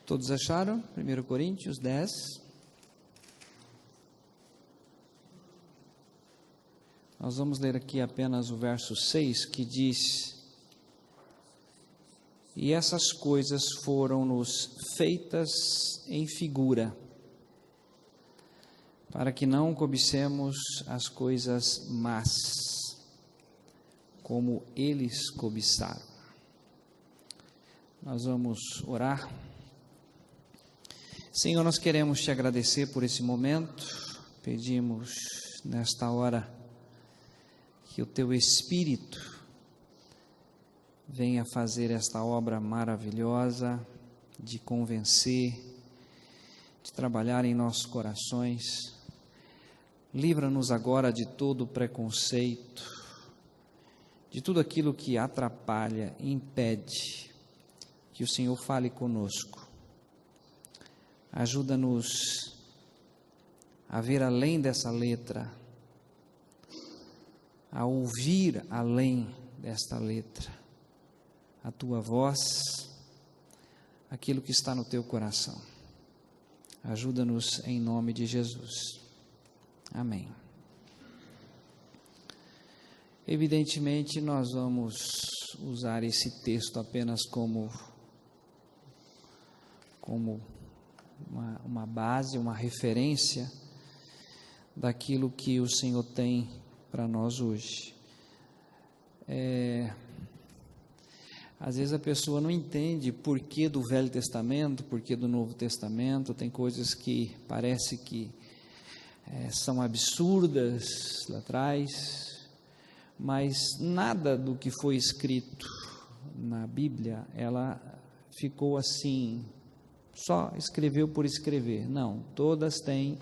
Todos acharam? 1 Coríntios 10. Nós vamos ler aqui apenas o verso 6, que diz: e essas coisas foram-nos feitas em figura, para que não cobicemos as coisas más, como eles cobiçaram. Nós vamos orar. Senhor, nós queremos te agradecer por esse momento. Pedimos nesta hora que o teu Espírito venha fazer esta obra maravilhosa de convencer, de trabalhar em nossos corações. Livra-nos agora de todo preconceito, de tudo aquilo que atrapalha, impede que o Senhor fale conosco. Ajuda-nos a ver além dessa letra, a ouvir além desta letra, a tua voz, aquilo que está no teu coração. Ajuda-nos em nome de Jesus. Amém. Evidentemente, nós vamos usar esse texto apenas como uma base, uma referência daquilo que o Senhor tem para nós hoje. Às vezes a pessoa não entende porquê do Velho Testamento, porquê do Novo Testamento. Tem coisas que parece que são absurdas lá atrás, mas nada do que foi escrito na Bíblia, ela ficou assim, só escreveu por escrever. Não, todas têm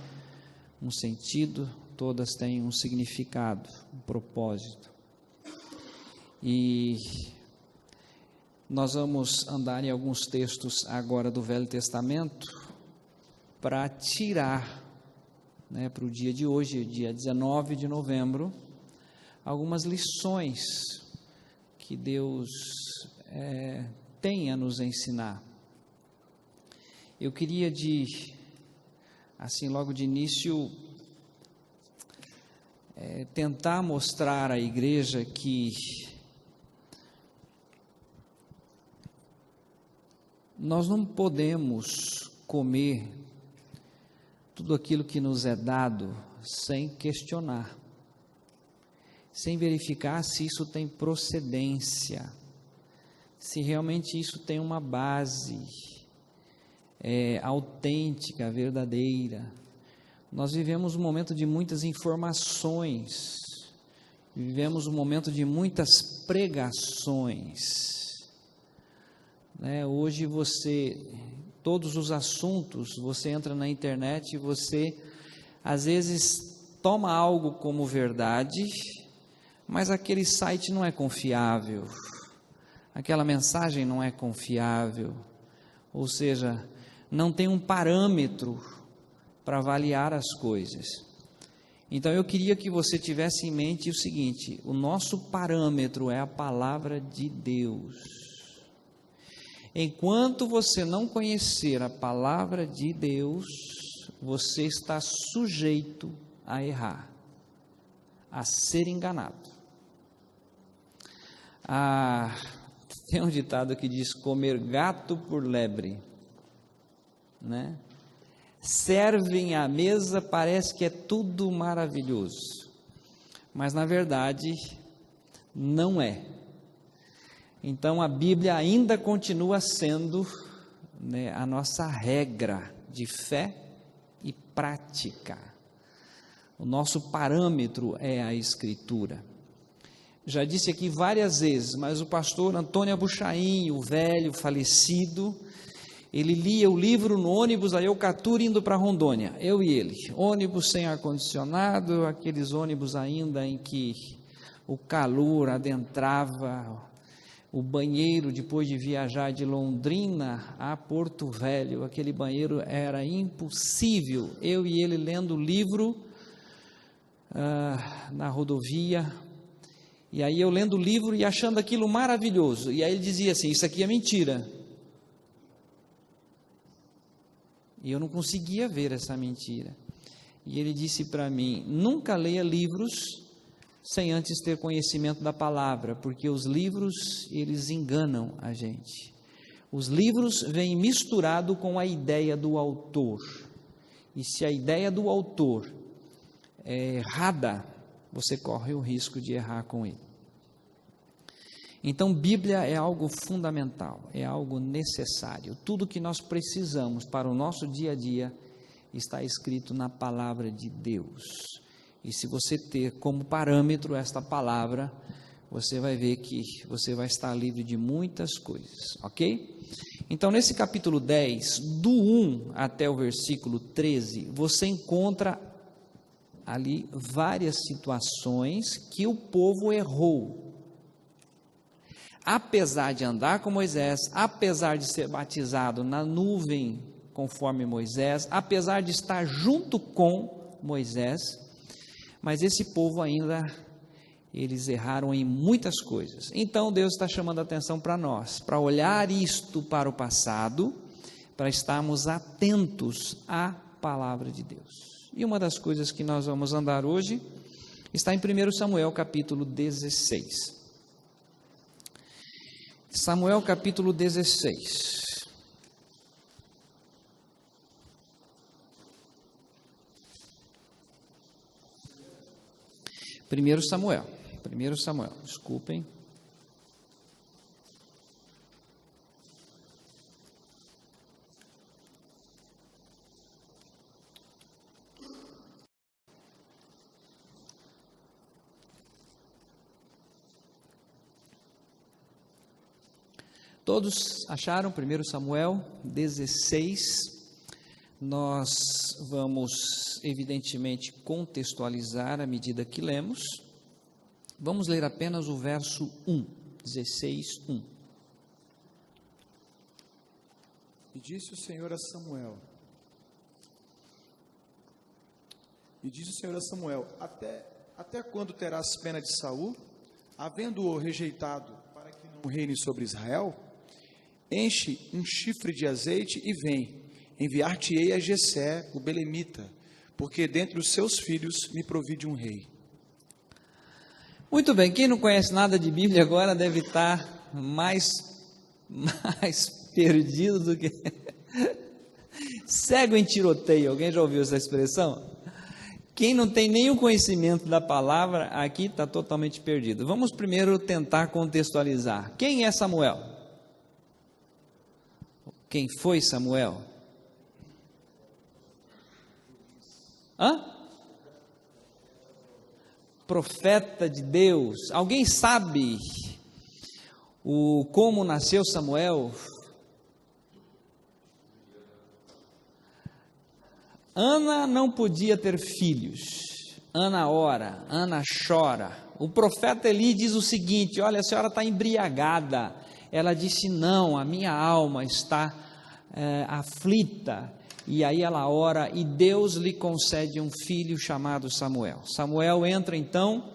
um sentido, todas têm um significado, um propósito. E nós vamos andar em alguns textos agora do Velho Testamento para tirar, para o dia de hoje, dia 19 de novembro, algumas lições que Deus tem a nos ensinar. Eu queria logo de início, tentar mostrar à igreja que nós não podemos comer tudo aquilo que nos é dado sem questionar, sem verificar se isso tem procedência, se realmente isso tem uma base autêntica, verdadeira. Nós vivemos um momento de muitas informações, vivemos um momento de muitas pregações. Hoje todos os assuntos, você entra na internet e você às vezes toma algo como verdade, mas aquele site não é confiável, aquela mensagem não é confiável, ou seja, não tem um parâmetro para avaliar as coisas. Então eu queria que você tivesse em mente o seguinte: o nosso parâmetro é a palavra de Deus. Enquanto você não conhecer a palavra de Deus, você está sujeito a errar, a ser enganado. Tem um ditado que diz: comer gato por lebre, Servem à mesa, parece que é tudo maravilhoso, mas na verdade não é. Então a Bíblia ainda continua sendo a nossa regra de fé e prática. O nosso parâmetro é a Escritura. Já disse aqui várias vezes, mas o pastor Antônio Abuchain, o velho falecido, ele lia o livro no ônibus, aí eu Eucaturi indo para Rondônia, eu e ele, ônibus sem ar-condicionado, aqueles ônibus ainda em que o calor adentrava o banheiro. Depois de viajar de Londrina a Porto Velho, aquele banheiro era impossível. Eu e ele lendo o livro na rodovia, e aí eu lendo o livro e achando aquilo maravilhoso, e aí ele dizia assim: isso aqui é mentira. E eu não conseguia ver essa mentira. E ele disse para mim: nunca leia livros sem antes ter conhecimento da palavra, porque os livros, eles enganam a gente. Os livros vêm misturado com a ideia do autor. E se a ideia do autor é errada, você corre o risco de errar com ele. Então, Bíblia é algo fundamental, é algo necessário. Tudo que nós precisamos para o nosso dia a dia está escrito na palavra de Deus. E se você ter como parâmetro esta palavra, você vai ver que você vai estar livre de muitas coisas, ok? Então, nesse capítulo 10, do 1 até o versículo 13, você encontra ali várias situações que o povo errou. Apesar de andar com Moisés, apesar de ser batizado na nuvem conforme Moisés, apesar de estar junto com Moisés, mas esse povo ainda, eles erraram em muitas coisas. Então Deus está chamando a atenção para nós, para olhar isto para o passado, para estarmos atentos à palavra de Deus. E uma das coisas que nós vamos andar hoje está em 1 Samuel capítulo 16. Samuel capítulo 16. Primeiro Samuel, desculpem. Todos acharam 1 Samuel 16? Nós vamos, evidentemente, contextualizar à medida que lemos. Vamos ler apenas o verso 1, 16, 1. E disse o Senhor a Samuel, até quando terás pena de Saul, havendo-o rejeitado para que não reine sobre Israel? Enche um chifre de azeite e vem, enviar-te-ei a Jessé, o belemita, porque dentre os seus filhos me provide um rei. Muito bem, quem não conhece nada de Bíblia agora deve estar mais perdido do que cego em tiroteio. Alguém já ouviu essa expressão? Quem não tem nenhum conhecimento da palavra aqui está totalmente perdido. Vamos primeiro tentar contextualizar. Quem é Samuel? Quem foi Samuel? Profeta de Deus. Alguém sabe como nasceu Samuel? Ana não podia ter filhos. Ana ora, Ana chora. O profeta Eli diz o seguinte: olha, a senhora está embriagada. Ela disse: não, a minha alma está aflita. E aí ela ora e Deus lhe concede um filho chamado Samuel. Samuel entra então,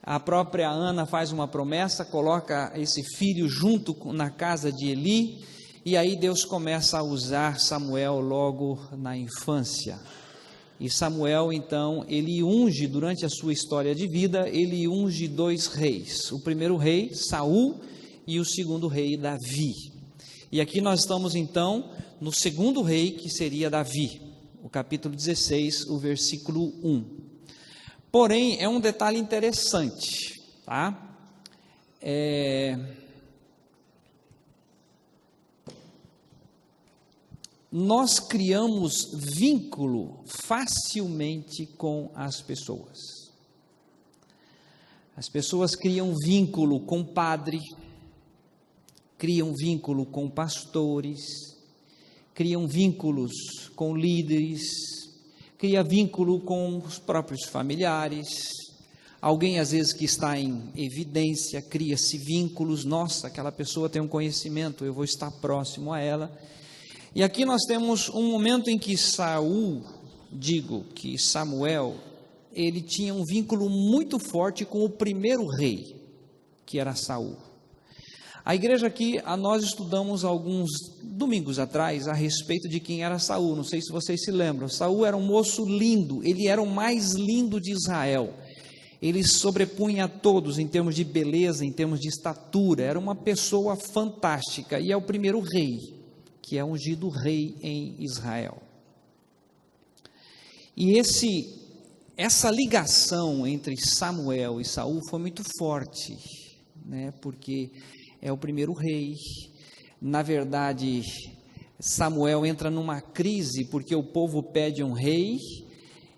a própria Ana faz uma promessa, coloca esse filho junto na casa de Eli, e aí Deus começa a usar Samuel logo na infância. E Samuel então, ele unge durante a sua história de vida, ele unge dois reis. O primeiro rei, Saul, e o segundo rei, Davi. E aqui nós estamos então no segundo rei, que seria Davi, o capítulo 16, o versículo 1. Porém, é um detalhe interessante, tá? Nós criamos vínculo facilmente com as pessoas. As pessoas criam vínculo com padre, criam vínculo com pastores, criam vínculos com líderes, cria vínculo com os próprios familiares. Alguém às vezes que está em evidência, cria-se vínculos. Nossa, aquela pessoa tem um conhecimento, eu vou estar próximo a ela. E aqui nós temos um momento em que Samuel, ele tinha um vínculo muito forte com o primeiro rei, que era Saul. A igreja aqui, nós estudamos alguns domingos atrás a respeito de quem era Saul. Não sei se vocês se lembram. Saul era um moço lindo, ele era o mais lindo de Israel. Ele sobrepunha a todos em termos de beleza, em termos de estatura. Era uma pessoa fantástica e é o primeiro rei, que é ungido rei em Israel. E essa ligação entre Samuel e Saul foi muito forte, né? Porque é o primeiro rei. Na verdade, Samuel entra numa crise porque o povo pede um rei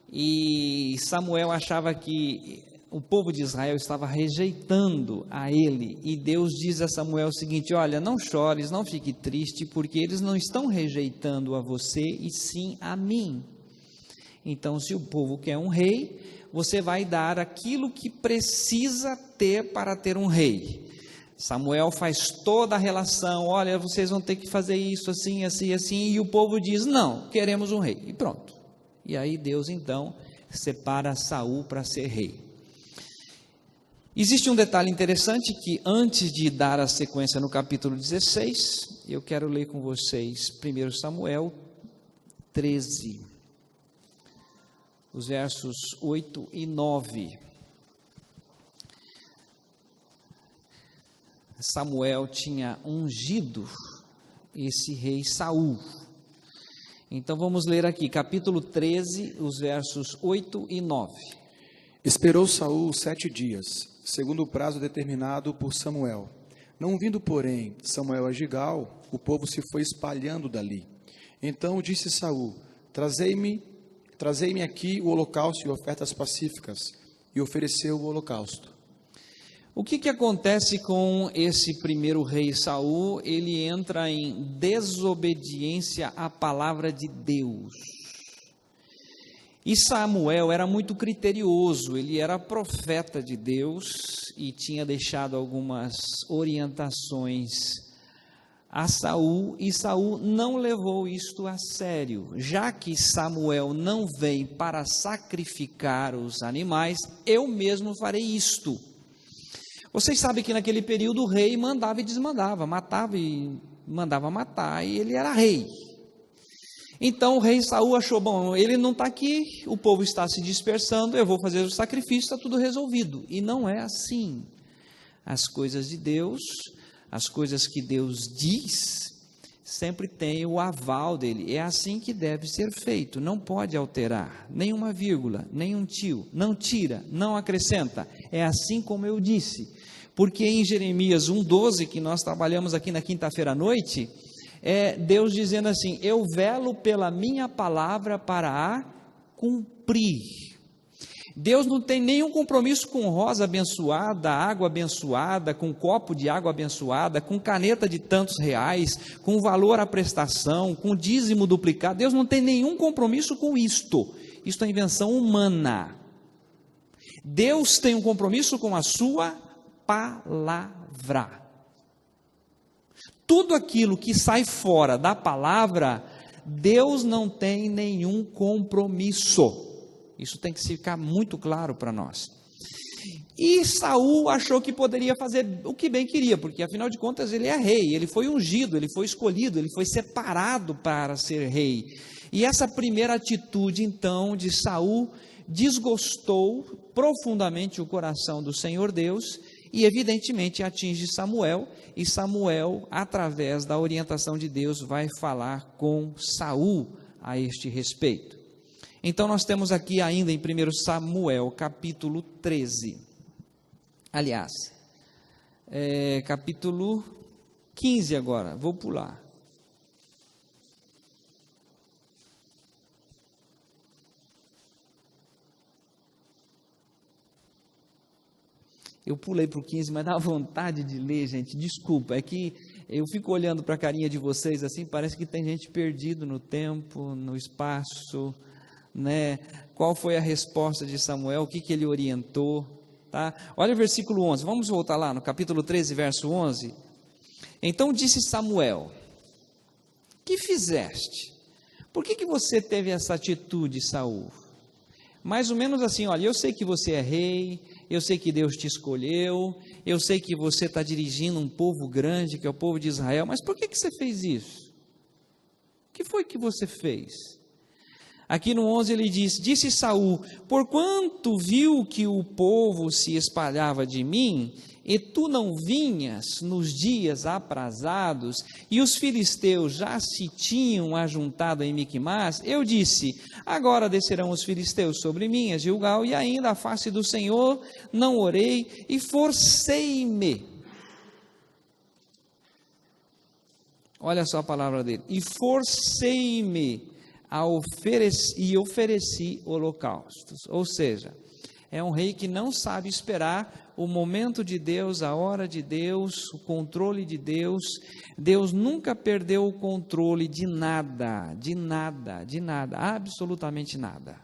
e Samuel achava que o povo de Israel estava rejeitando a ele, e Deus diz a Samuel o seguinte: olha, não chores, não fique triste, porque eles não estão rejeitando a você e sim a mim. Então, se o povo quer um rei, você vai dar aquilo que precisa ter para ter um rei. Samuel faz toda a relação: olha, vocês vão ter que fazer isso, assim, assim, assim, e o povo diz: não, queremos um rei, e pronto. E aí Deus então separa Saul para ser rei. Existe um detalhe interessante que antes de dar a sequência no capítulo 16, eu quero ler com vocês 1 Samuel 13, os versos 8 e 9. Samuel tinha ungido esse rei Saul. Então vamos ler aqui, capítulo 13, os versos 8 e 9. Esperou Saul 7 dias, segundo o prazo determinado por Samuel. Não vindo, porém, Samuel a Gigal, o povo se foi espalhando dali. Então disse Saul: Trazei-me aqui o holocausto e ofertas pacíficas. E ofereceu o holocausto. O que acontece com esse primeiro rei Saul? Ele entra em desobediência à palavra de Deus. E Samuel era muito criterioso, ele era profeta de Deus e tinha deixado algumas orientações a Saul, e Saul não levou isto a sério. Já que Samuel não vem para sacrificar os animais, eu mesmo farei isto. Vocês sabem que naquele período o rei mandava e desmandava, matava e mandava matar, e ele era rei. Então o rei Saul achou: bom, ele não está aqui, o povo está se dispersando, eu vou fazer o sacrifício, está tudo resolvido. E não é assim. As coisas de Deus, as coisas que Deus diz, sempre tem o aval dele. É assim que deve ser feito, não pode alterar, nenhuma vírgula, nenhum tio, não tira, não acrescenta. É assim como eu disse. Porque em Jeremias 1,12, que nós trabalhamos aqui na quinta-feira à noite, é Deus dizendo assim: eu velo pela minha palavra para a cumprir. Deus não tem nenhum compromisso com rosa abençoada, água abençoada, com copo de água abençoada, com caneta de tantos reais, com valor à prestação, com dízimo duplicado. Deus não tem nenhum compromisso com isto. Isto é invenção humana. Deus tem um compromisso com a sua palavra. Tudo aquilo que sai fora da palavra, Deus não tem nenhum compromisso. Isso tem que ficar muito claro para nós. E Saul achou que poderia fazer o que bem queria, porque afinal de contas ele é rei, ele foi ungido, ele foi escolhido, ele foi separado para ser rei. E essa primeira atitude então de Saul desgostou profundamente o coração do Senhor Deus, e evidentemente atinge Samuel, e Samuel, através da orientação de Deus, vai falar com Saul a este respeito. Então nós temos aqui ainda em 1 Samuel, capítulo 13, aliás, capítulo 15 agora, vou pular. Eu pulei para o 15, mas dá vontade de ler, gente, desculpa, é que eu fico olhando para a carinha de vocês assim, parece que tem gente perdido no tempo, no espaço, né? Qual foi a resposta de Samuel, o que ele orientou, tá? Olha o versículo 11, vamos voltar lá no capítulo 13, verso 11. Então disse Samuel: que fizeste? Por que você teve essa atitude, Saul? Mais ou menos assim, olha, eu sei que você é rei, eu sei que Deus te escolheu, eu sei que você está dirigindo um povo grande, que é o povo de Israel, mas por que você fez isso? O que foi que você fez? Aqui no 11 ele diz, disse Saul, porquanto viu que o povo se espalhava de mim, e tu não vinhas nos dias aprazados, e os filisteus já se tinham ajuntado em Miquimás, eu disse, agora descerão os filisteus sobre mim, a Gilgal, e ainda a face do Senhor não orei, e forcei-me. Olha só a palavra dele, e forcei-me e ofereci holocaustos. Ou seja, é um rei que não sabe esperar o momento de Deus, a hora de Deus, o controle de Deus. Deus nunca perdeu o controle de nada, absolutamente nada.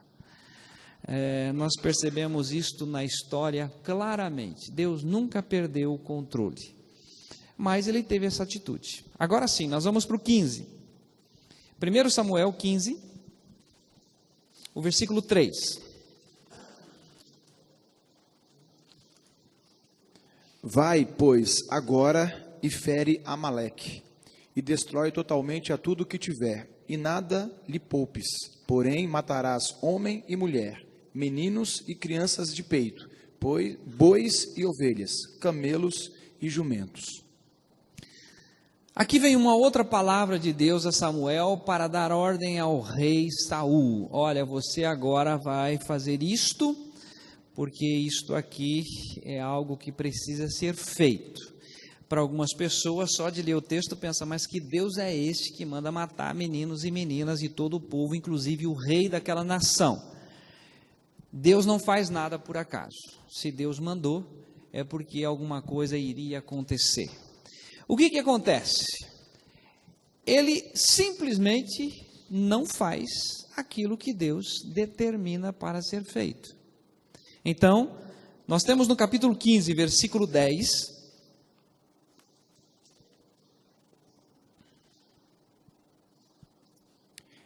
Nós percebemos isto na história claramente. Deus nunca perdeu o controle, mas ele teve essa atitude. Agora sim, nós vamos para o 15. 1 Samuel 15, o versículo 3. Vai, pois, agora e fere Amaleque, e destrói totalmente a tudo que tiver, e nada lhe poupes, porém matarás homem e mulher, meninos e crianças de peito, bois e ovelhas, camelos e jumentos. Aqui vem uma outra palavra de Deus a Samuel para dar ordem ao rei Saul. Olha, você agora vai fazer isto, porque isto aqui é algo que precisa ser feito. Para algumas pessoas, só de ler o texto, pensa, mas que Deus é este que manda matar meninos e meninas e todo o povo, inclusive o rei daquela nação? Deus não faz nada por acaso. Se Deus mandou, é porque alguma coisa iria acontecer. O que acontece? Ele simplesmente não faz aquilo que Deus determina para ser feito. Então, nós temos no capítulo 15, versículo 10,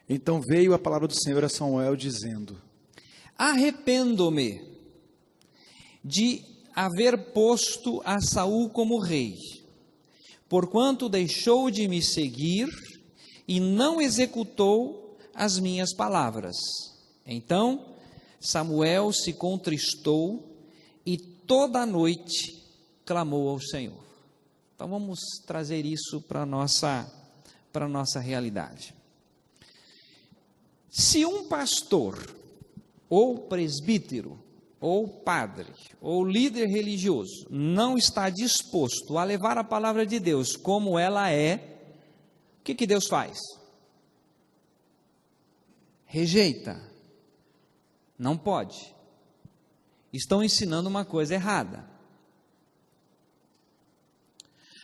então veio a palavra do Senhor a Samuel dizendo, arrependo-me de haver posto a Saul como rei, porquanto deixou de me seguir e não executou as minhas palavras. Então Samuel se contristou e toda a noite clamou ao Senhor. Então vamos trazer isso para a nossa realidade. Se um pastor, ou presbítero, ou padre, ou líder religioso, não está disposto a levar a palavra de Deus como ela é, o que Deus faz? Rejeita. Não pode. Estão ensinando uma coisa errada.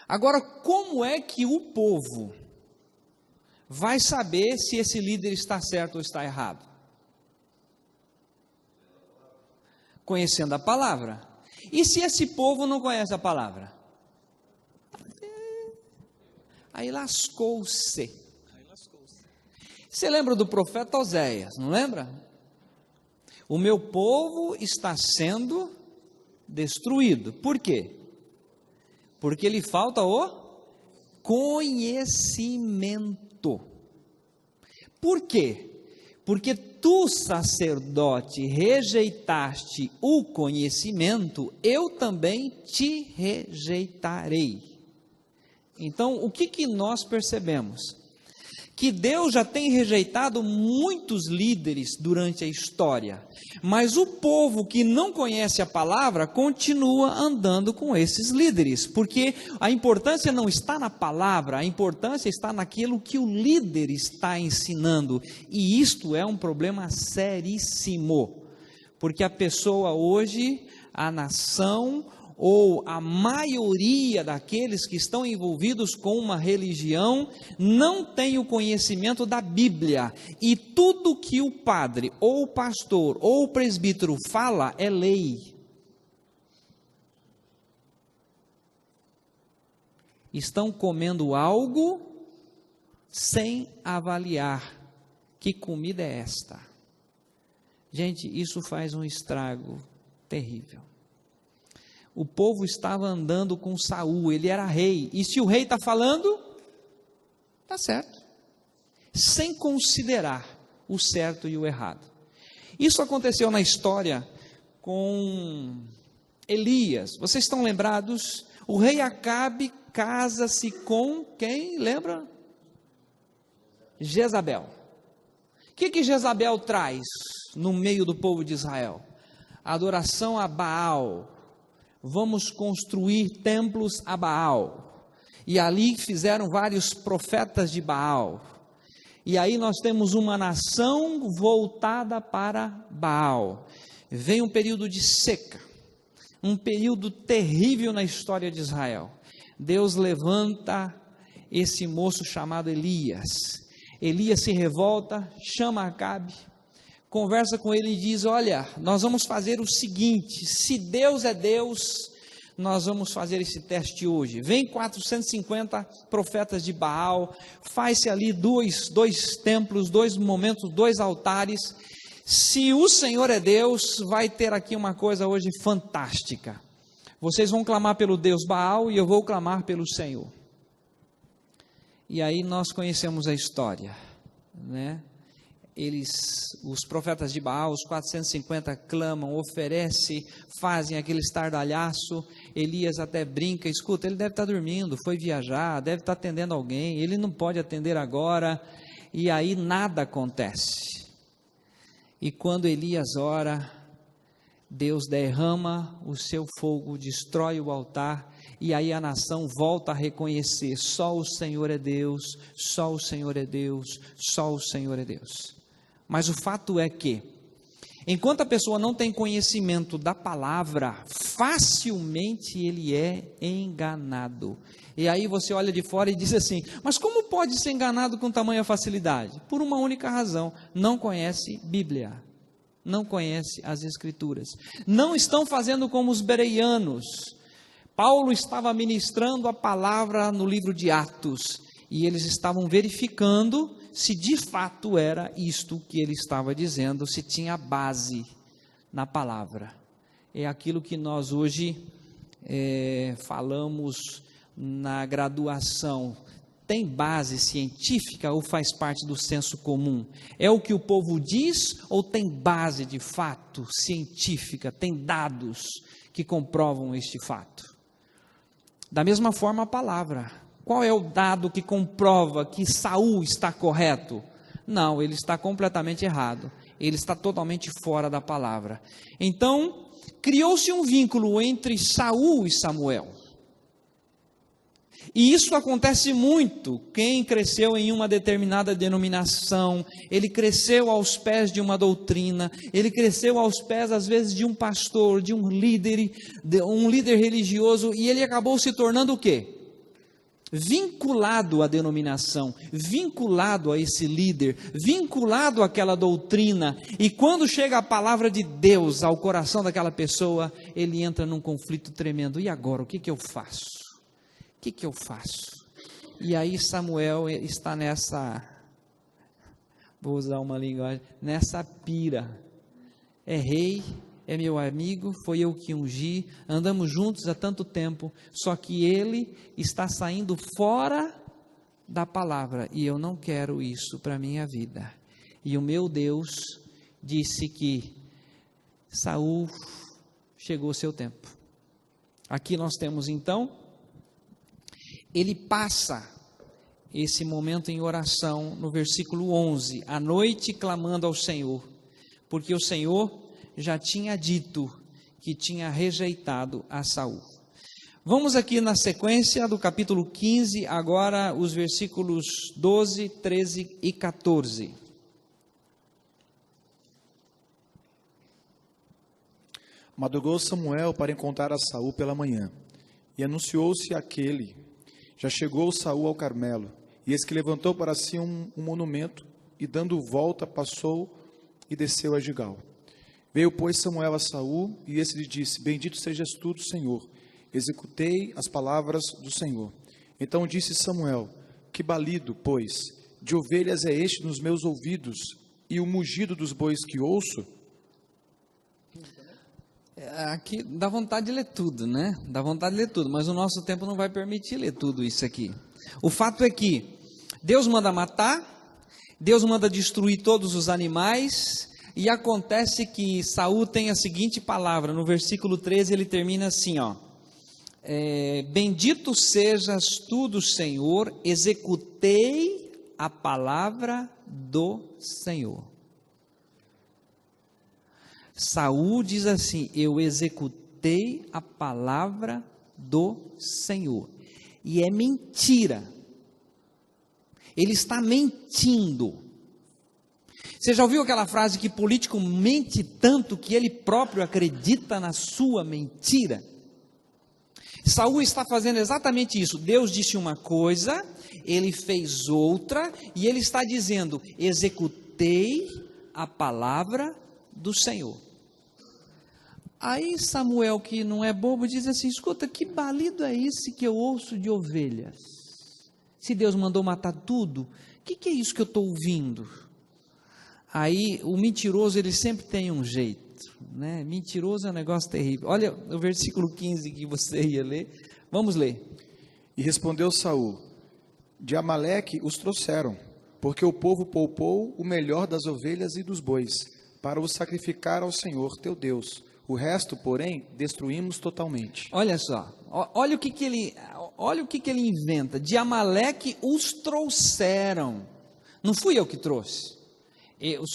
Agora, como é que o povo vai saber se esse líder está certo ou está errado? Conhecendo a palavra. E se esse povo não conhece a palavra? Aí lascou-se. Você lembra do profeta Oséias, não lembra? O meu povo está sendo destruído. Por quê? Porque lhe falta o conhecimento. Por quê? Porque tu, sacerdote, rejeitaste o conhecimento, eu também te rejeitarei. Então, o que nós percebemos? Que Deus já tem rejeitado muitos líderes durante a história, mas o povo que não conhece a palavra continua andando com esses líderes, porque a importância não está na palavra, a importância está naquilo que o líder está ensinando, e isto é um problema seríssimo, porque a pessoa hoje, a nação, ou a maioria daqueles que estão envolvidos com uma religião não tem o conhecimento da Bíblia, e tudo que o padre, ou o pastor, ou o presbítero fala é lei. Estão comendo algo sem avaliar que comida é esta. Gente, isso faz um estrago terrível. O povo estava andando com Saul, ele era rei, e se o rei está falando, está certo, sem considerar o certo e o errado. Isso aconteceu na história com Elias. Vocês estão lembrados? O rei Acabe casa-se com quem? Lembra? Jezabel. O que Jezabel traz no meio do povo de Israel? Adoração a Baal. Vamos construir templos a Baal. E ali fizeram vários profetas de Baal. E aí nós temos uma nação voltada para Baal. Vem um período de seca, um período terrível na história de Israel. Deus levanta esse moço chamado Elias. Elias se revolta, chama Acabe, conversa com ele e diz: olha, nós vamos fazer o seguinte, se Deus é Deus, nós vamos fazer esse teste hoje. Vem 450 profetas de Baal, faz-se ali dois templos, 2 momentos, 2 altares. Se o Senhor é Deus, vai ter aqui uma coisa hoje fantástica. Vocês vão clamar pelo Deus Baal e eu vou clamar pelo Senhor. E aí nós conhecemos a história, né? Os profetas de Baal, os 450 clamam, oferecem, fazem aquele estardalhaço. Elias até brinca, escuta, ele deve estar dormindo, foi viajar, deve estar atendendo alguém, ele não pode atender agora. E aí nada acontece. E quando Elias ora, Deus derrama o seu fogo, destrói o altar, e aí a nação volta a reconhecer: só o Senhor é Deus, só o Senhor é Deus, só o Senhor é Deus. Mas o fato é que, enquanto a pessoa não tem conhecimento da palavra, facilmente ele é enganado. E aí você olha de fora e diz assim: mas como pode ser enganado com tamanha facilidade? Por uma única razão: não conhece Bíblia, não conhece as Escrituras, não estão fazendo como os bereanos. Paulo estava ministrando a palavra no livro de Atos, e eles estavam verificando se de fato era isto que ele estava dizendo, se tinha base na palavra. É aquilo que nós hoje falamos na graduação. Tem base científica ou faz parte do senso comum? É o que o povo diz ou tem base de fato científica? Tem dados que comprovam este fato? Da mesma forma a palavra. Qual é o dado que comprova que Saul está correto? Não, ele está completamente errado. Ele está totalmente fora da palavra. Então, criou-se um vínculo entre Saul e Samuel. E isso acontece muito. Quem cresceu em uma determinada denominação, ele cresceu aos pés de uma doutrina, ele cresceu aos pés, às vezes, de um pastor, de um líder religioso, e ele acabou se tornando o quê? Vinculado à denominação, vinculado a esse líder, vinculado àquela doutrina. E quando chega a palavra de Deus ao coração daquela pessoa, ele entra num conflito tremendo. E agora, o que eu faço? O que eu faço? E aí Samuel está vou usar uma linguagem, nessa pira. É rei, é meu amigo, foi eu que ungi, andamos juntos há tanto tempo, só que ele está saindo fora da palavra, e eu não quero isso para a minha vida. E o meu Deus disse que Saul chegou o seu tempo. Aqui nós temos então, ele passa esse momento em oração no versículo 11, à noite clamando ao Senhor, porque o Senhor já tinha dito que tinha rejeitado a Saul. Vamos aqui na sequência do capítulo 15, agora os versículos 12, 13 e 14. Madrugou Samuel para encontrar a Saul pela manhã, e anunciou-se aquele. Já chegou Saul ao Carmelo, e eis que levantou para si um monumento, e dando volta passou e desceu a Gigal. Veio, pois, Samuel a Saul, e esse lhe disse: bendito sejas tu do Senhor, executei as palavras do Senhor. Então disse Samuel: que balido, pois, de ovelhas é este nos meus ouvidos, e o mugido dos bois que ouço? aqui dá vontade de ler tudo, né? Dá vontade de ler tudo, mas o nosso tempo não vai permitir ler tudo isso aqui. O fato é que Deus manda matar, Deus manda destruir todos os animais, e acontece que Saul tem a seguinte palavra, no versículo 13 ele termina assim, ó. Bendito sejas tu do Senhor, executei a palavra do Senhor. Saul diz assim, eu executei a palavra do Senhor. E é mentira. Ele está mentindo. Você já ouviu aquela frase que político mente tanto que ele próprio acredita na sua mentira? Saul está fazendo exatamente isso. Deus disse uma coisa, ele fez outra, e ele está dizendo, executei a palavra do Senhor. Aí Samuel, que não é bobo, diz assim, escuta, que balido é esse que eu ouço de ovelhas? Se Deus mandou matar tudo, o que é isso que eu estou ouvindo? Aí o mentiroso, ele sempre tem um jeito, né? Mentiroso é um negócio terrível. Olha o versículo 15 que você ia ler, vamos ler. E respondeu Saul, de Amaleque os trouxeram, porque o povo poupou o melhor das ovelhas e dos bois, para o sacrificar ao Senhor teu Deus. O resto, porém, destruímos totalmente. Olha só, olha o que ele inventa. De Amaleque os trouxeram. Não fui eu que trouxe.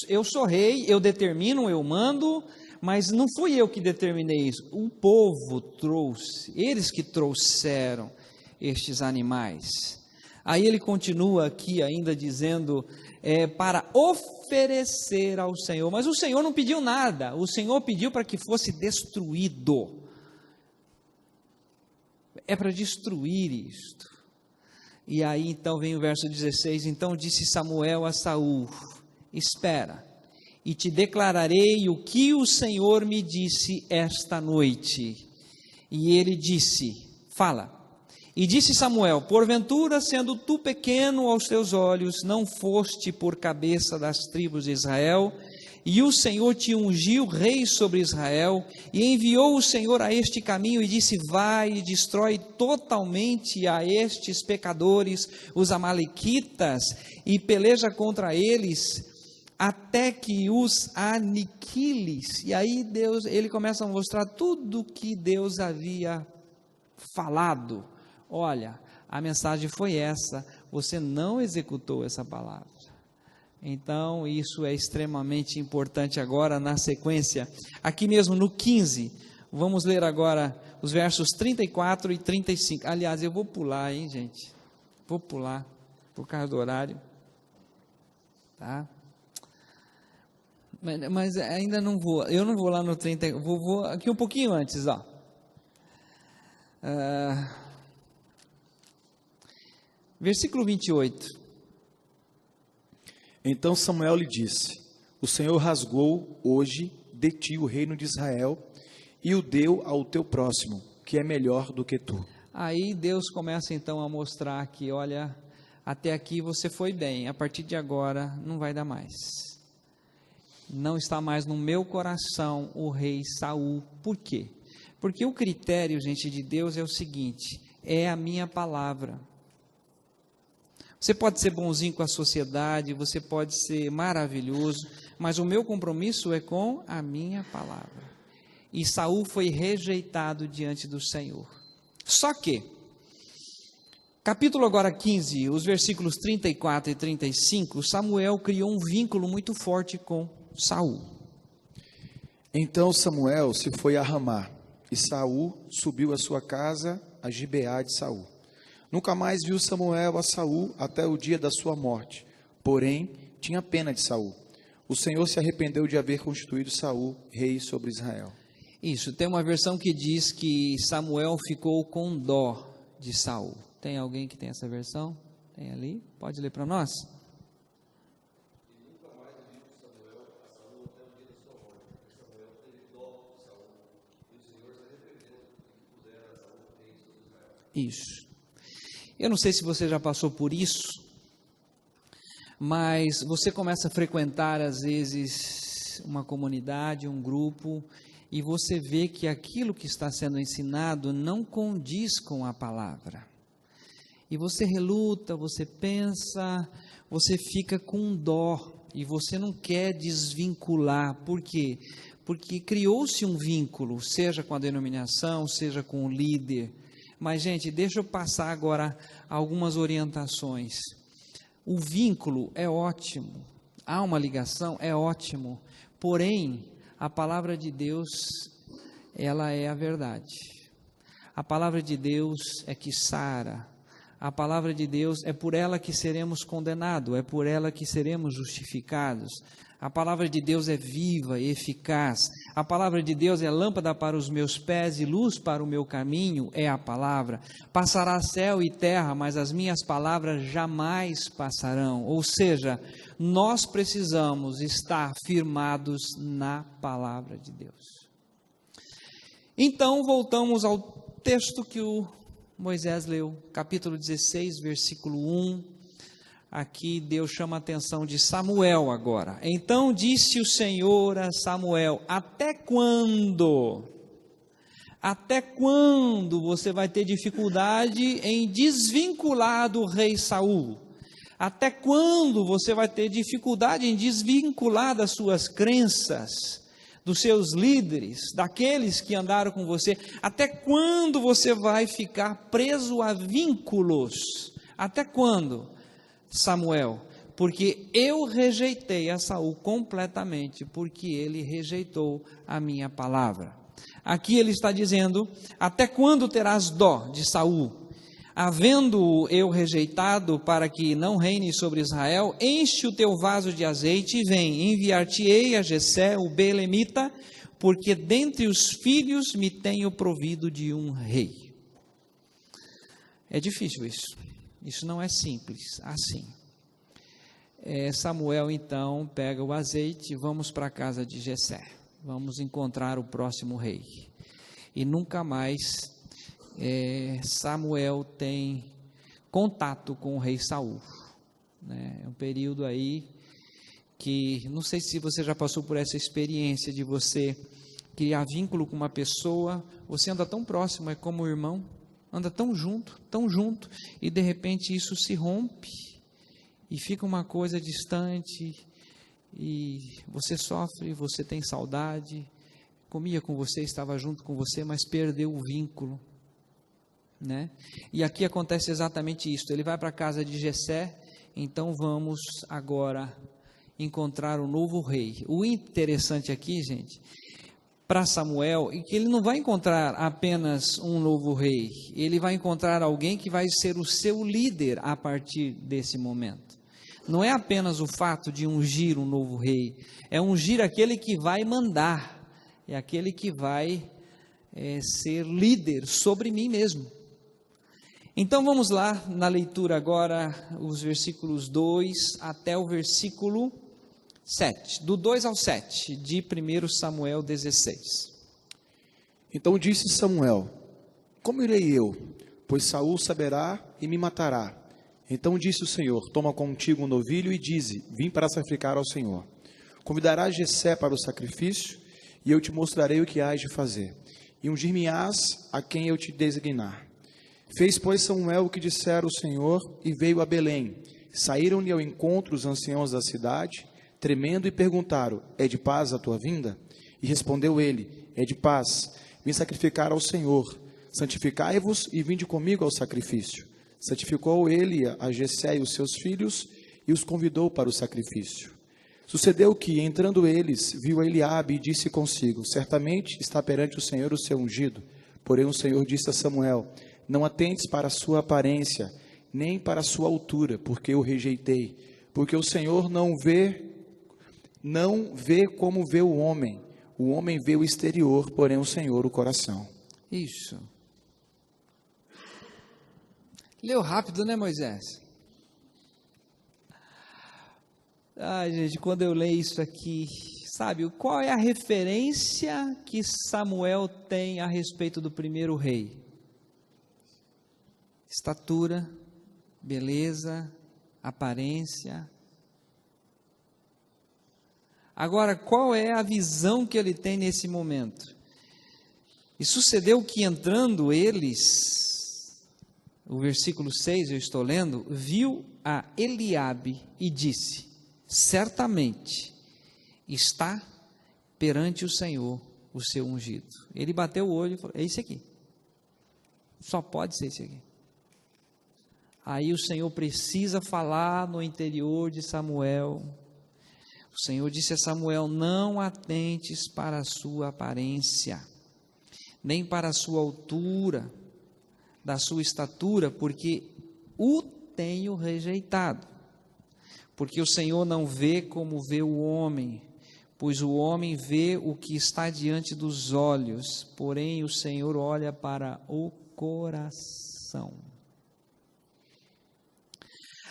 Eu sou rei, eu determino, eu mando, mas não fui eu que determinei isso. O povo trouxe, eles que trouxeram estes animais. Aí ele continua aqui ainda dizendo, para oferecer ao Senhor, mas o Senhor não pediu nada, o Senhor pediu para que fosse destruído, é para destruir isto. E aí então vem o verso 16, então disse Samuel a Saul, espera, e te declararei o que o Senhor me disse esta noite. E ele disse, fala. E disse Samuel, porventura, sendo tu pequeno aos teus olhos, não foste por cabeça das tribos de Israel, e o Senhor te ungiu rei sobre Israel, e enviou o Senhor a este caminho, e disse, vai e destrói totalmente a estes pecadores, os amalequitas, e peleja contra eles, até que os aniquiles. E aí ele começa a mostrar tudo que Deus havia falado. Olha, a mensagem foi essa, você não executou essa palavra. Então, isso é extremamente importante agora na sequência. Aqui mesmo no 15, vamos ler agora os versos 34 e 35. Aliás, eu vou pular, hein, gente? Vou pular, por causa do horário. Tá? Mas ainda não vou, eu não vou lá no 30, vou aqui um pouquinho antes, ó. Versículo 28. Então Samuel lhe disse, o Senhor rasgou hoje de ti o reino de Israel e o deu ao teu próximo, que é melhor do que tu. Aí Deus começa então a mostrar que, olha, até aqui você foi bem, a partir de agora não vai dar mais. Não está mais no meu coração o rei Saul. Por quê? Porque o critério, gente, de Deus é o seguinte, é a minha palavra. Você pode ser bonzinho com a sociedade, você pode ser maravilhoso, mas o meu compromisso é com a minha palavra. E Saul foi rejeitado diante do Senhor. Só que, capítulo agora 15, os versículos 34 e 35, Samuel criou um vínculo muito forte com Saul. Então Samuel se foi a Ramá, e Saul subiu à sua casa a Gibeá de Saul. Nunca mais viu Samuel a Saul até o dia da sua morte, porém tinha pena de Saul. O Senhor se arrependeu de haver constituído Saul rei sobre Israel. Isso, tem uma versão que diz que Samuel ficou com dó de Saul. Tem alguém que tem essa versão? Tem ali? Pode ler para nós? Isso. Eu não sei se você já passou por isso, mas você começa a frequentar às vezes uma comunidade, um grupo, e você vê que aquilo que está sendo ensinado não condiz com a palavra. E você reluta, você pensa, você fica com dó, e você não quer desvincular. Por quê? Porque criou-se um vínculo, seja com a denominação, seja com o líder. Mas, gente, deixa eu passar agora algumas orientações. O vínculo é ótimo, há uma ligação, é ótimo, porém, a palavra de Deus, ela é a verdade. A palavra de Deus é que sara. A palavra de Deus é por ela que seremos condenados, é por ela que seremos justificados. A palavra de Deus é viva e eficaz. A palavra de Deus é lâmpada para os meus pés e luz para o meu caminho, é a palavra. Passará céu e terra, mas as minhas palavras jamais passarão. Ou seja, nós precisamos estar firmados na palavra de Deus. Então, voltamos ao texto que o Moisés leu, capítulo 16, versículo 1. Aqui Deus chama a atenção de Samuel agora. Então disse o Senhor a Samuel: até quando? Até quando você vai ter dificuldade em desvincular do rei Saul? Até quando você vai ter dificuldade em desvincular das suas crenças, dos seus líderes, daqueles que andaram com você? Até quando você vai ficar preso a vínculos? Até quando? Samuel, porque eu rejeitei a Saul completamente, porque ele rejeitou a minha palavra. Aqui ele está dizendo: até quando terás dó de Saul? Havendo-o eu rejeitado para que não reine sobre Israel, enche o teu vaso de azeite e vem, enviar-te-ei a Jessé, o belemita, porque dentre os filhos me tenho provido de um rei. É difícil isso. Isso não é simples assim. Samuel então pega o azeite e vamos para a casa de Jessé. Vamos encontrar o próximo rei. E nunca mais Samuel tem contato com o rei Saul. É um período aí que, não sei se você já passou por essa experiência de você criar vínculo com uma pessoa, você anda tão próximo, é como um irmão, anda tão junto, e de repente isso se rompe, e fica uma coisa distante, e você sofre, você tem saudade, comia com você, estava junto com você, mas perdeu o vínculo, né? E aqui acontece exatamente isso. Ele vai para a casa de Jessé. Então vamos agora encontrar o novo rei. O interessante aqui, gente, para Samuel, é que ele não vai encontrar apenas um novo rei, ele vai encontrar alguém que vai ser o seu líder a partir desse momento. Não é apenas o fato de ungir um novo rei, é ungir aquele que vai mandar, é aquele que vai ser líder sobre mim mesmo. Então vamos lá na leitura agora, os versículos 2 até o versículo 7, do 2 ao 7, de 1 Samuel 16. Então disse Samuel: como irei eu? Pois Saul saberá e me matará. Então disse o Senhor: toma contigo um novilho e dize: vim para sacrificar ao Senhor. Convidarás Jessé para o sacrifício, e eu te mostrarei o que hás de fazer, e ungir-me-ás a quem eu te designar. Fez, pois, Samuel o que dissera o Senhor, e veio a Belém. Saíram-lhe ao encontro os anciãos da cidade, tremendo, e perguntaram: é de paz a tua vinda? E respondeu ele: é de paz, vim sacrificar ao Senhor. Santificai-vos e vinde comigo ao sacrifício. Santificou ele a Jessé e os seus filhos, e os convidou para o sacrifício. Sucedeu que, entrando eles, viu a Eliabe e disse consigo: certamente está perante o Senhor o seu ungido. Porém o Senhor disse a Samuel: não atentes para a sua aparência, nem para a sua altura, porque eu rejeitei. Porque o Senhor não vê como vê o homem vê o exterior, porém o Senhor o coração. Isso. Leu rápido, né, Moisés? Ai, gente, quando eu leio isso aqui, sabe, qual é a referência que Samuel tem a respeito do primeiro rei? Estatura, beleza, aparência. Agora, qual é a visão que ele tem nesse momento? E sucedeu que entrando eles, o versículo 6 eu estou lendo, viu a Eliabe e disse: certamente está perante o Senhor o seu ungido. Ele bateu o olho e falou: é esse aqui, só pode ser esse aqui. Aí o Senhor precisa falar no interior de Samuel. O Senhor disse a Samuel: não atentes para a sua aparência, nem para a sua altura, da sua estatura, porque o tenho rejeitado. Porque o Senhor não vê como vê o homem, pois o homem vê o que está diante dos olhos, porém o Senhor olha para o coração.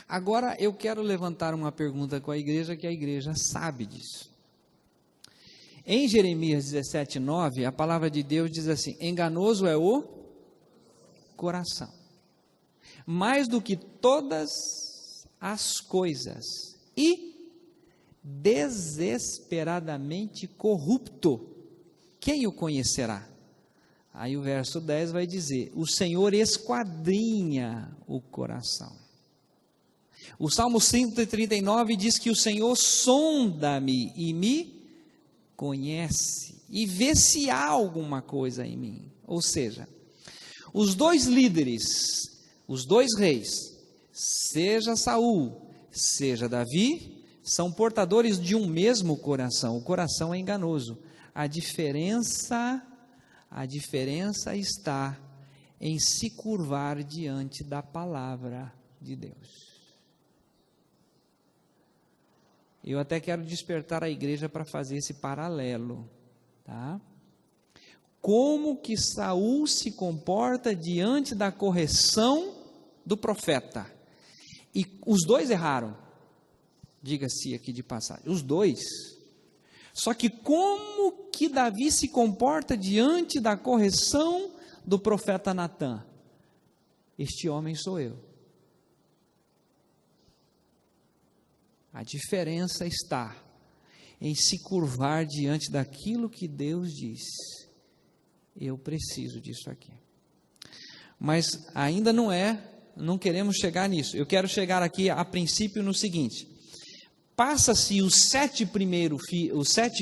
Agora eu quero levantar uma pergunta com a igreja, que a igreja sabe disso. Em Jeremias 17:9, a palavra de Deus diz assim: enganoso é o coração, mais do que todas as coisas, e desesperadamente corrupto, quem o conhecerá? Aí o verso 10 vai dizer: o Senhor esquadrinha o coração. O Salmo 139 diz que o Senhor sonda-me e me conhece, e vê se há alguma coisa em mim. Ou seja, os dois líderes, os dois reis, seja Saul, seja Davi, são portadores de um mesmo coração. O coração é enganoso. A diferença está em se curvar diante da palavra de Deus. Eu até quero despertar a igreja para fazer esse paralelo, tá? Como que Saul se comporta diante da correção do profeta? E os dois erraram, diga-se aqui de passagem, os dois. Só que como que Davi se comporta diante da correção do profeta Natã? Este homem sou eu. A diferença está em se curvar diante daquilo que Deus diz. Eu preciso disso aqui. Mas ainda não queremos chegar nisso. Eu quero chegar aqui a princípio no seguinte: passa-se os 7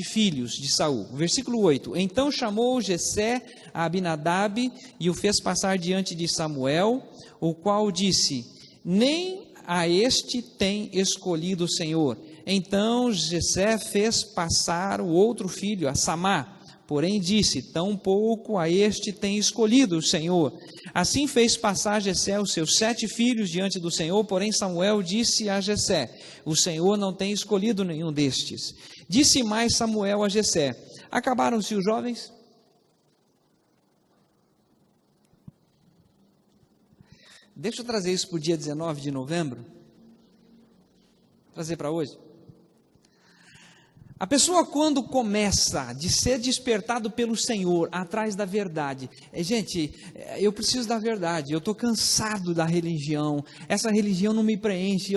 filhos de Saul. Versículo 8: então chamou Jessé a Abinadab e o fez passar diante de Samuel, o qual disse: nem a este tem escolhido o Senhor. Então Jessé fez passar o outro filho, a Samá, porém disse: tampouco a este tem escolhido o Senhor. Assim fez passar Jessé os seus 7 filhos diante do Senhor, porém Samuel disse a Jessé: o Senhor não tem escolhido nenhum destes. Disse mais Samuel a Jessé: acabaram-se os jovens? Deixa eu trazer isso para o dia 19 de novembro. Trazer para hoje. A pessoa, quando começa de ser despertado pelo Senhor atrás da verdade, gente, eu preciso da verdade, eu estou cansado da religião, essa religião não me preenche,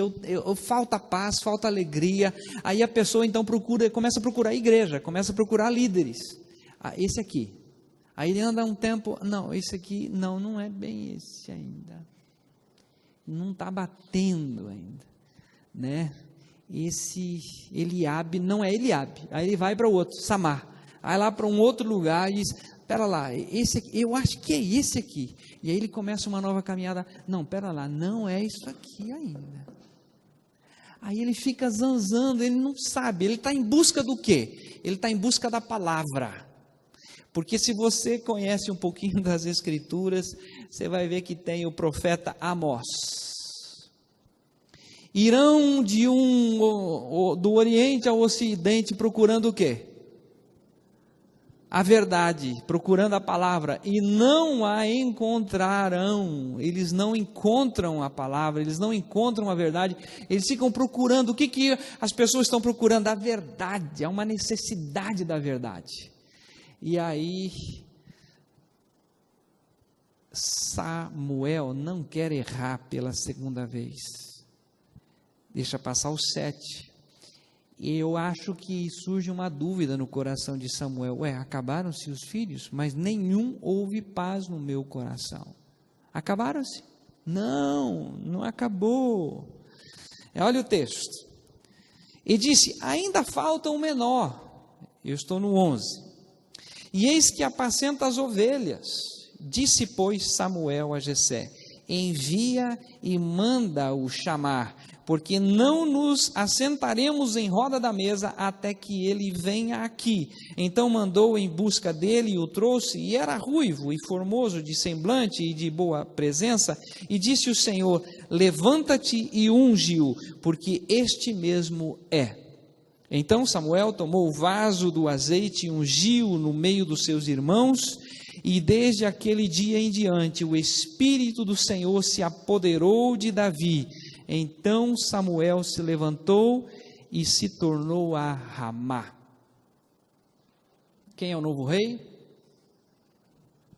falta paz, falta alegria. Aí a pessoa então começa a procurar a igreja, começa a procurar líderes. Esse aqui. Aí ele anda um tempo, não, esse aqui, não é bem esse ainda. Não está batendo ainda, né? Esse Eliabe não é Eliabe. Aí ele vai para o outro, Samar. Aí lá para um outro lugar e diz: pera lá, esse aqui, eu acho que é esse aqui. E aí ele começa uma nova caminhada. Não, pera lá, não é isso aqui ainda. Aí ele fica zanzando, ele não sabe. Ele está em busca do quê? Ele está em busca da palavra. Porque se você conhece um pouquinho das Escrituras, você vai ver que tem o profeta Amós. Irão do Oriente ao Ocidente procurando o quê? A verdade, procurando a palavra, e não a encontrarão. Eles não encontram a palavra, eles não encontram a verdade, eles ficam procurando. O que as pessoas estão procurando? A verdade, há uma necessidade da verdade. E aí, Samuel não quer errar pela segunda vez. Deixa passar os 7. eu acho que surge uma dúvida no coração de Samuel. Acabaram-se os filhos, mas nenhum houve paz no meu coração. Acabaram-se? Não, não acabou. Olha o texto. E disse, ainda falta um menor. Eu estou no 11. E eis que apacenta as ovelhas. Disse, pois, Samuel a Jessé, envia e manda-o chamar, porque não nos assentaremos em roda da mesa até que ele venha aqui. Então mandou em busca dele e o trouxe, e era ruivo e formoso de semblante e de boa presença, e disse o Senhor, levanta-te e unge-o, porque este mesmo é. Então Samuel tomou o vaso do azeite e ungiu no meio dos seus irmãos, e desde aquele dia em diante o Espírito do Senhor se apoderou de Davi. Então Samuel se levantou e se tornou a Ramá. Quem é o novo rei?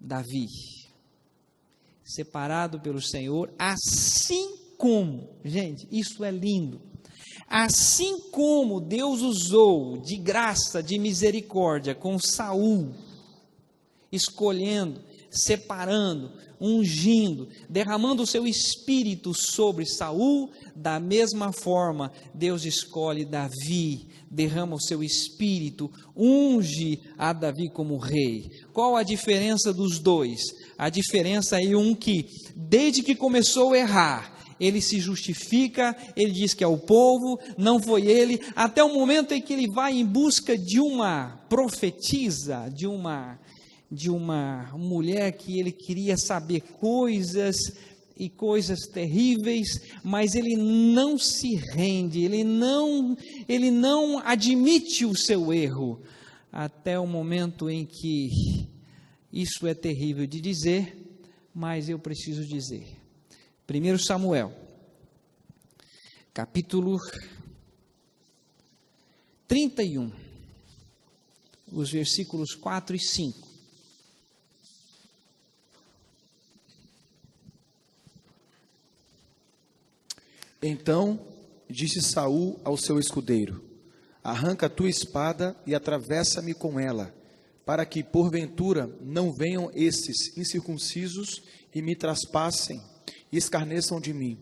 Davi. Separado pelo Senhor, assim como, gente, isso é lindo. Assim como Deus usou de graça, de misericórdia com Saul, escolhendo, separando, ungindo, derramando o seu espírito sobre Saul, da mesma forma Deus escolhe Davi, derrama o seu espírito, unge a Davi como rei. Qual a diferença dos dois? A diferença é um que, desde que começou a errar, ele se justifica, ele diz que é o povo, não foi ele, até o momento em que ele vai em busca de uma profetisa, de uma mulher que ele queria saber coisas e coisas terríveis, mas ele não se rende, ele não admite o seu erro, até o momento em que isso é terrível de dizer, mas eu preciso dizer. 1 Samuel, capítulo 31, os versículos 4 e 5. Então disse Saul ao seu escudeiro, arranca a tua espada e atravessa-me com ela, para que porventura não venham estes incircuncisos e me traspassem e escarneçam de mim.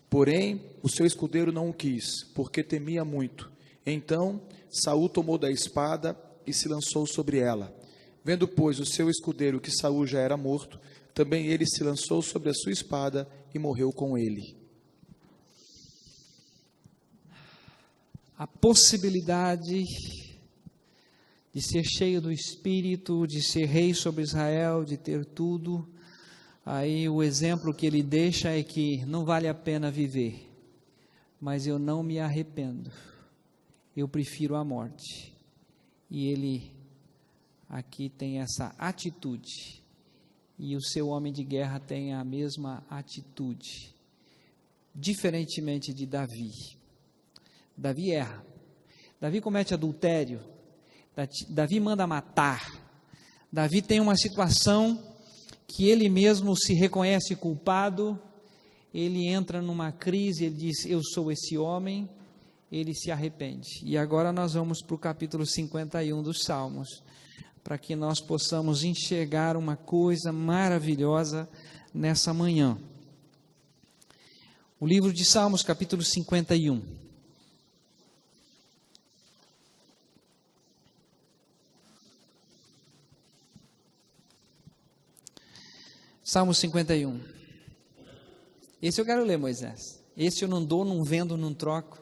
Porém, o seu escudeiro não o quis, porque temia muito. Então Saul tomou da espada e se lançou sobre ela. Vendo, pois, o seu escudeiro que Saul já era morto, também ele se lançou sobre a sua espada e morreu com ele. A possibilidade de ser cheio do Espírito, de ser rei sobre Israel, de ter tudo, aí o exemplo que ele deixa é que não vale a pena viver, mas eu não me arrependo, eu prefiro a morte. E ele aqui tem essa atitude, e o seu homem de guerra tem a mesma atitude, diferentemente de Davi. Davi erra, Davi comete adultério, Davi manda matar, Davi tem uma situação que ele mesmo se reconhece culpado, ele entra numa crise, ele diz, eu sou esse homem, ele se arrepende. E agora nós vamos para o capítulo 51 dos Salmos, para que nós possamos enxergar uma coisa maravilhosa nessa manhã. O livro de Salmos, capítulo 51. Salmo 51. Esse eu quero ler, Moisés. Esse eu não dou, não vendo, não troco.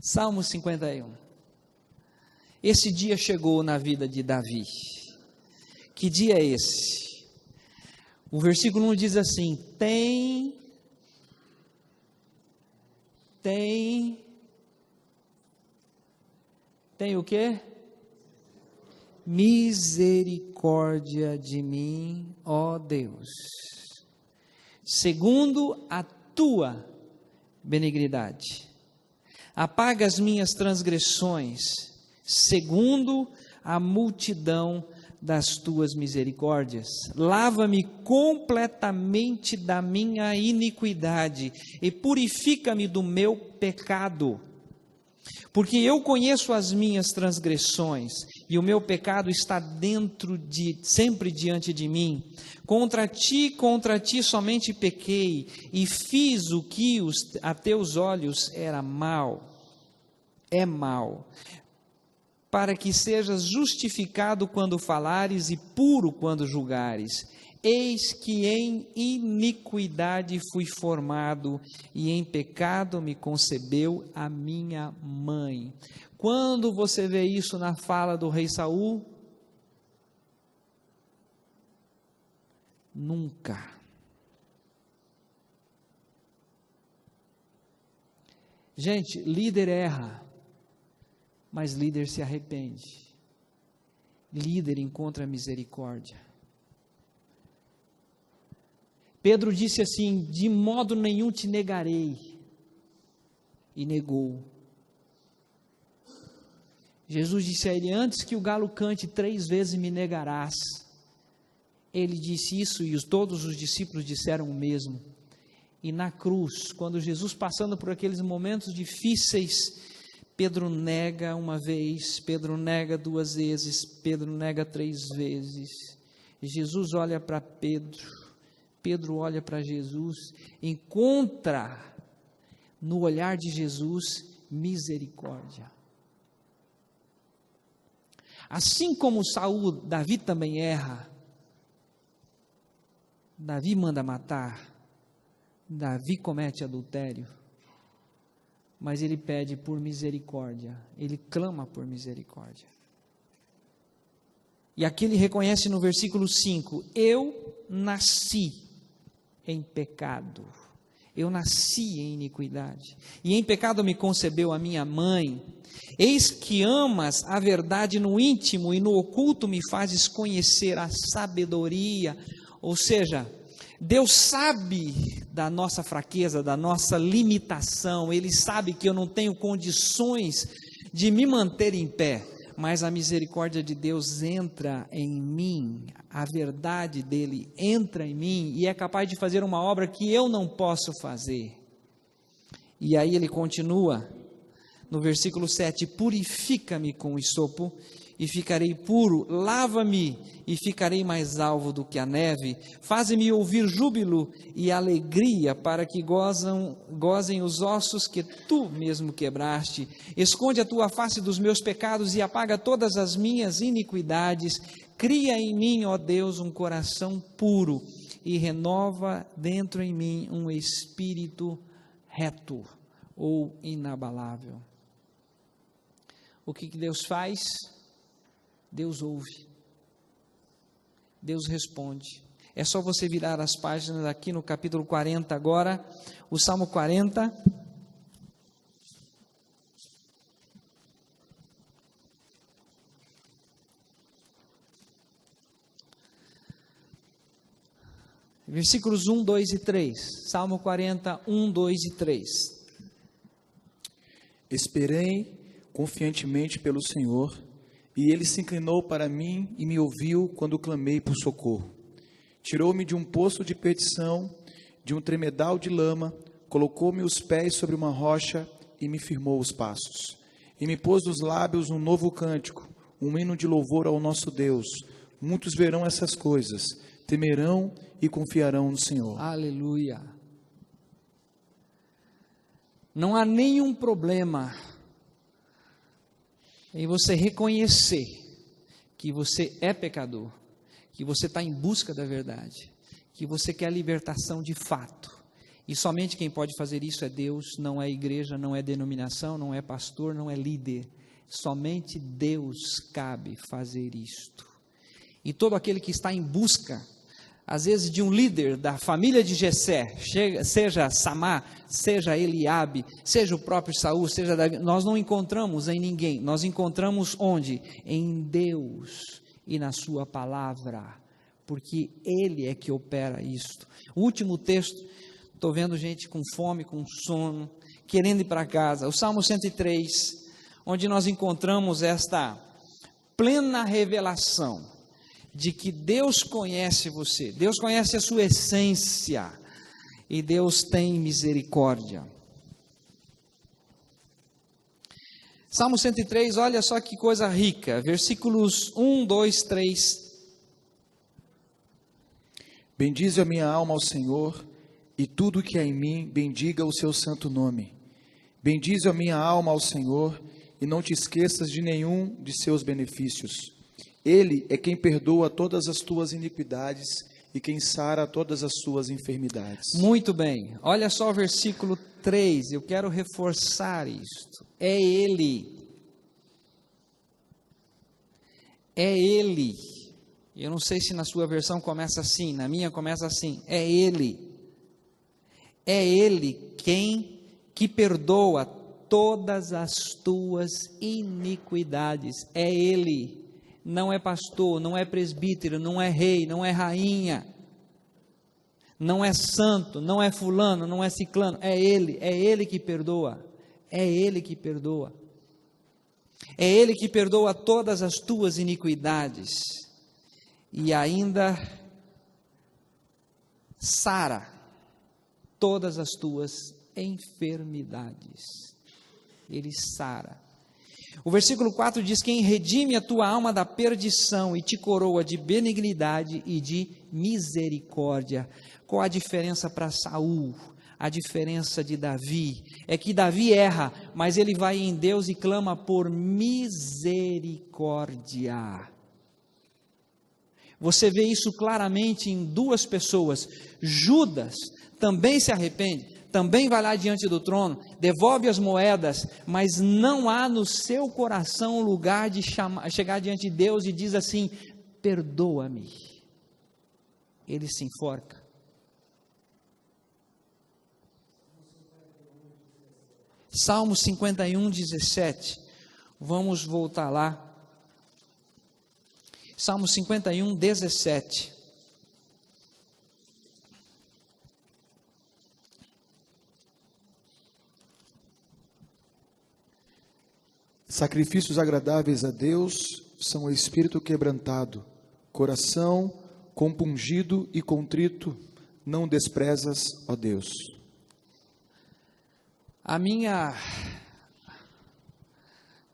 Salmo 51. Esse dia chegou na vida de Davi. Que dia é esse? O versículo 1 diz assim: Tem o quê? Misericórdia de mim, ó Deus, segundo a tua benignidade. Apaga as minhas transgressões, segundo a multidão das tuas misericórdias. Lava-me completamente da minha iniquidade e purifica-me do meu pecado. Porque eu conheço as minhas transgressões, e o meu pecado está sempre diante de mim. Contra ti somente pequei, e fiz o que a teus olhos é mal, para que sejas justificado quando falares e puro quando julgares. Eis que em iniquidade fui formado, e em pecado me concebeu a minha mãe. Quando você vê isso na fala do rei Saul? Nunca. Gente, líder erra, mas líder se arrepende. Líder encontra misericórdia. Pedro disse assim: de modo nenhum te negarei. E negou. Jesus disse a ele: antes que o galo cante 3 vezes me negarás. Ele disse isso e todos os discípulos disseram o mesmo. E na cruz, quando Jesus passando por aqueles momentos difíceis, Pedro nega uma vez, Pedro nega 2 vezes, Pedro nega 3 vezes. E Jesus olha para Pedro. Pedro olha para Jesus, encontra no olhar de Jesus misericórdia. Assim como Saul, Davi também erra. Davi manda matar, Davi comete adultério, mas ele pede por misericórdia, ele clama por misericórdia. E aqui ele reconhece no versículo 5: eu nasci em pecado, eu nasci em iniquidade, e em pecado me concebeu a minha mãe. Eis que amas a verdade no íntimo, e no oculto me fazes conhecer a sabedoria. Ou seja, Deus sabe da nossa fraqueza, da nossa limitação, Ele sabe que eu não tenho condições de me manter em pé, mas a misericórdia de Deus entra em mim, a verdade dele entra em mim e é capaz de fazer uma obra que eu não posso fazer. E aí ele continua no versículo 7: purifica-me com o hisopo e ficarei puro, lava-me e ficarei mais alvo do que a neve, faze-me ouvir júbilo e alegria, para que gozem os ossos que tu mesmo quebraste. Esconde a tua face dos meus pecados e apaga todas as minhas iniquidades. Cria em mim, ó Deus, um coração puro e renova dentro em mim um espírito reto ou inabalável. O que Deus faz? Deus ouve, Deus responde. É só você virar as páginas aqui no capítulo 40 agora, o Salmo 40. Versículos 1, 2 e 3. Salmo 40, 1, 2 e 3. Esperei confiantemente pelo Senhor, e Ele se inclinou para mim e me ouviu quando clamei por socorro. Tirou-me de um poço de perdição, de um tremedal de lama, colocou-me os pés sobre uma rocha e me firmou os passos. E me pôs nos lábios um novo cântico, um hino de louvor ao nosso Deus. Muitos verão essas coisas, temerão e confiarão no Senhor. Aleluia. Não há nenhum problema em você reconhecer que você é pecador, que você está em busca da verdade, que você quer a libertação de fato. E somente quem pode fazer isso é Deus, não é igreja, não é denominação, não é pastor, não é líder. Somente Deus cabe fazer isto. E todo aquele que está em busca, às vezes, de um líder da família de Jessé, seja Samá, seja Eliabe, seja o próprio Saul, seja Davi, nós não encontramos em ninguém, nós encontramos onde? Em Deus e na sua palavra, porque Ele é que opera isto. O último texto, estou vendo gente com fome, com sono, querendo ir para casa, o Salmo 103, onde nós encontramos esta plena revelação de que Deus conhece você, Deus conhece a sua essência, e Deus tem misericórdia. Salmo 103, olha só que coisa rica, versículos 1, 2, 3. Bendize a minha alma ao Senhor, e tudo que há em mim, bendiga o seu santo nome. Bendize a minha alma ao Senhor, e não te esqueças de nenhum de seus benefícios. Ele é quem perdoa todas as tuas iniquidades e quem sara todas as suas enfermidades. Muito bem, olha só o versículo 3, eu quero reforçar isto. É Ele. É Ele. Eu não sei se na sua versão começa assim, na minha começa assim. É Ele. É Ele que perdoa todas as tuas iniquidades. É Ele. Não é pastor, não é presbítero, não é rei, não é rainha. Não é santo, não é fulano, não é ciclano. É Ele que perdoa. É Ele que perdoa. É Ele que perdoa todas as tuas iniquidades. E ainda sara todas as tuas enfermidades. Ele sara. O versículo 4 diz: quem redime a tua alma da perdição e te coroa de benignidade e de misericórdia. Qual a diferença para Saul? A diferença de Davi é que Davi erra, mas ele vai em Deus e clama por misericórdia. Você vê isso claramente em duas pessoas. Judas também se arrepende, também vai lá diante do trono, devolve as moedas, mas não há no seu coração lugar de chegar diante de Deus e diz assim: perdoa-me. Ele se enforca. Salmo 51, 17. Vamos voltar lá. Salmo 51, 17. Sacrifícios agradáveis a Deus são o espírito quebrantado, coração compungido e contrito, não desprezas, ó Deus.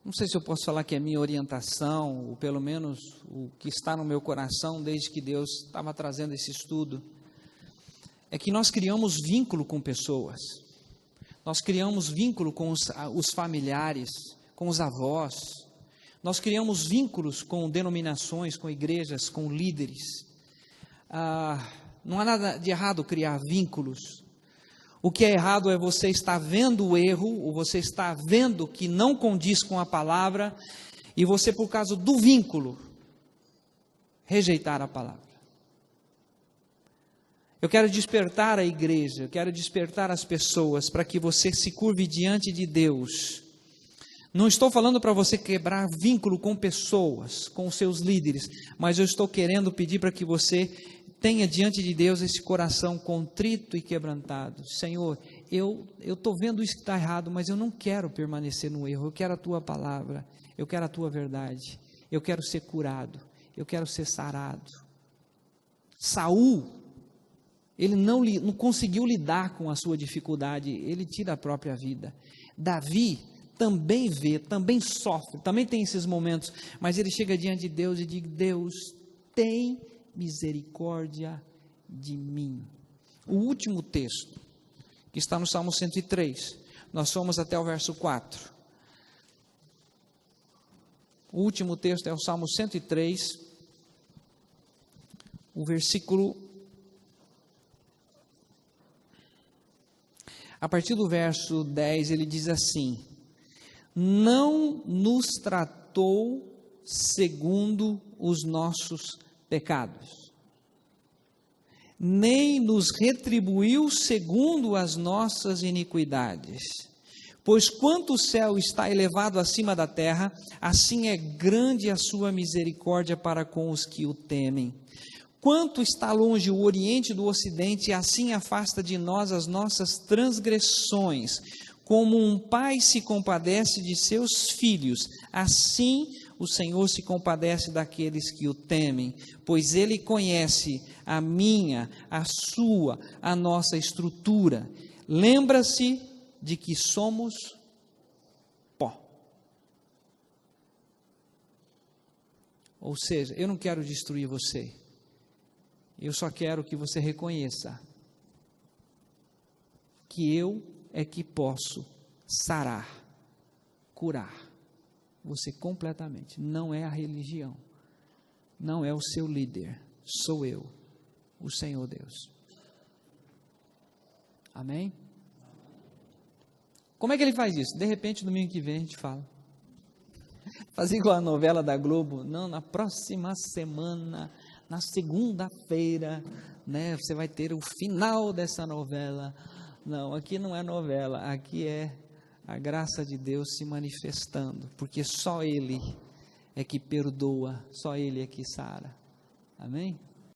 Não sei se eu posso falar que é a minha orientação, ou pelo menos o que está no meu coração desde que Deus estava trazendo esse estudo, é que nós criamos vínculo com pessoas, nós criamos vínculo com os familiares, com os avós, nós criamos vínculos com denominações, com igrejas, com líderes. Não há nada de errado criar vínculos. O que é errado é você estar vendo o erro, ou você está vendo que não condiz com a palavra, e você, por causa do vínculo, rejeitar a palavra. Eu quero despertar a igreja, eu quero despertar as pessoas para que você se curve diante de Deus. Não estou falando para você quebrar vínculo com pessoas, com os seus líderes, mas eu estou querendo pedir para que você tenha diante de Deus esse coração contrito e quebrantado. Senhor, eu estou vendo isso que está errado, mas eu não quero permanecer no erro. Eu quero a Tua palavra, eu quero a Tua verdade, eu quero ser curado, eu quero ser sarado. Saul, ele não conseguiu lidar com a sua dificuldade, ele tira a própria vida. Davi também vê, também sofre, também tem esses momentos, mas ele chega diante de Deus e diz: Deus, tem misericórdia de mim. O último texto, que está no Salmo 103, nós fomos até o verso 4. O último texto é o Salmo 103, o versículo, a partir do verso 10, ele diz assim: não nos tratou segundo os nossos pecados, nem nos retribuiu segundo as nossas iniquidades. Pois quanto o céu está elevado acima da terra, assim é grande a sua misericórdia para com os que o temem. Quanto está longe o oriente do ocidente, assim afasta de nós as nossas transgressões. Como um pai se compadece de seus filhos, assim o Senhor se compadece daqueles que o temem, pois Ele conhece a minha, a sua, a nossa estrutura. Lembra-se de que somos pó. Ou seja, eu não quero destruir você. Eu só quero que você reconheça que eu é que posso sarar, curar você completamente. Não é a religião, não é o seu líder, sou eu, o Senhor Deus. Amém? Como é que ele faz isso? De repente, domingo que vem a gente fala. Fazer igual a novela da Globo. Não, na próxima semana, na segunda-feira, né, você vai ter o final dessa novela. Não, aqui não é novela, aqui é a graça de Deus se manifestando, porque só Ele é que perdoa, só Ele é que sara. Amém?